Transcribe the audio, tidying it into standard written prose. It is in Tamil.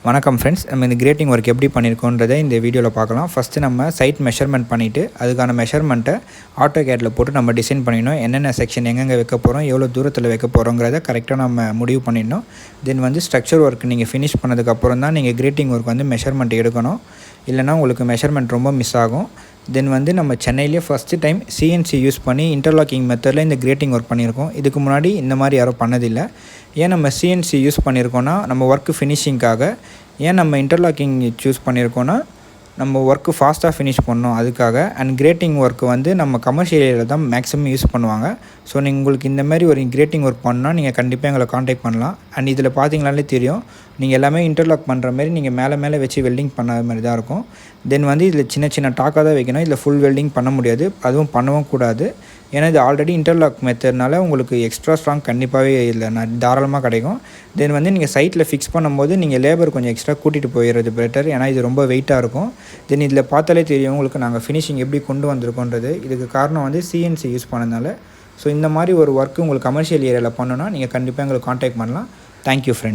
வணக்கம் ஃப்ரெண்ட்ஸ், நம்ம இந்த கிரேட்டிங் ஒர்க் எப்படி பண்ணியிருக்கோன்றதை இந்த வீடியோவில் பார்க்கலாம். ஃபஸ்ட்டு நம்ம சைட் மெஷர்மெண்ட் பண்ணிவிட்டு அதுக்கான மெஷர்மெண்ட்டை ஆட்டோகேட்டில் போட்டு நம்ம டிசைன் பண்ணிடணும். என்னென்ன செக்ஷன் எங்கெங்கே வைக்க போகிறோம், எவ்வளோ தூரத்தில் வைக்க போகிறோங்கிறத கரெக்டாக நம்ம முடிவு பண்ணிடணும். தென் ஸ்ட்ரக்சர் ஒர்க் நீங்கள் ஃபினிஷ் பண்ணதுக்கப்புறம் தான் நீங்கள் கிரேட்டிங் ஒர்க் மெஷர்மெண்ட் எடுக்கணும். இல்லைனா உங்களுக்கு மெஷர்மெண்ட் ரொம்ப மிஸ் ஆகும். தென் நம்ம சென்னையிலேயே ஃபஸ்ட்டு டைம் சிஎன்சி யூஸ் பண்ணி இன்டர்லாக்கிங் மெத்தடில் இந்த கிரேட்டிங் ஒர்க் பண்ணியிருக்கோம். இதுக்கு முன்னாடி இந்த மாதிரி யாரும் பண்ணதில்லை. ஏன் நம்ம சிஎன்சி யூஸ் பண்ணியிருக்கோன்னா நம்ம ஒர்க்கு ஃபினிஷிங்காக. ஏன் நம்ம இன்டர்லாக்கிங் சூஸ் பண்ணியிருக்கோன்னா நம்ம ஒர்க்கு ஃபாஸ்ட்டாக ஃபினிஷ் பண்ணோம் அதுக்காக. அண்ட் கிரேட்டிங் ஒர்க்கு நம்ம கமர்ஷியல் ஏரியாவில் தான் மேக்ஸிமம் யூஸ் பண்ணுவாங்க. ஸோ உங்களுக்கு இந்த மாதிரி ஒரு கிரேட்டிங் ஒர்க் பண்ணால் நீங்கள் கண்டிப்பாக எங்களை காண்டாக்ட் பண்ணலாம். அண்ட் இதில் பார்த்தீங்களாலே தெரியும், நீங்கள் எல்லாமே இன்டர்லாக் பண்ணுற மாதிரி நீங்கள் மேலே வச்சு வெல்டிங் பண்ண மாதிரி தான் இருக்கும். தென் இதில் சின்ன சின்ன டாக்காக தான் வைக்கணும். இதில் ஃபுல் வெல்டிங் பண்ண முடியாது, அதுவும் பண்ணவும் கூடாது. ஏன்னா இது ஆல்ரெடி இன்டர்லாக் மெத்தட்னால உங்களுக்கு எக்ஸ்ட்ரா ஸ்ட்ராங் கண்டிப்பாகவே இல்லை, தாராளமாக கிடைக்கும். தென் நீங்கள் சைட்டில் ஃபிக்ஸ் பண்ணும்போது நீங்கள் லேபர் கொஞ்சம் எக்ஸ்ட்ரா கூட்டிகிட்டு போயிடுறது பெட்டர். ஏன்னா இது ரொம்ப வெயிட்டாக இருக்கும். தென் இதில் பார்த்தாலே தெரியும் உங்களுக்கு நாங்கள் ஃபினிஷிங் எப்படி கொண்டு வந்திருக்கோன்றது. இதுக்கு காரணம் சிஎன்சி யூஸ் பண்ணதுனால. ஸோ இந்த மாதிரி ஒரு ஒர்க்கு உங்களுக்கு கமர்ஷியல் ஏரியாவில் பண்ணணுன்னா நீங்கள் கண்டிப்பாக எங்களுக்கு காண்டாக்ட் பண்ணலாம். Thank you friend.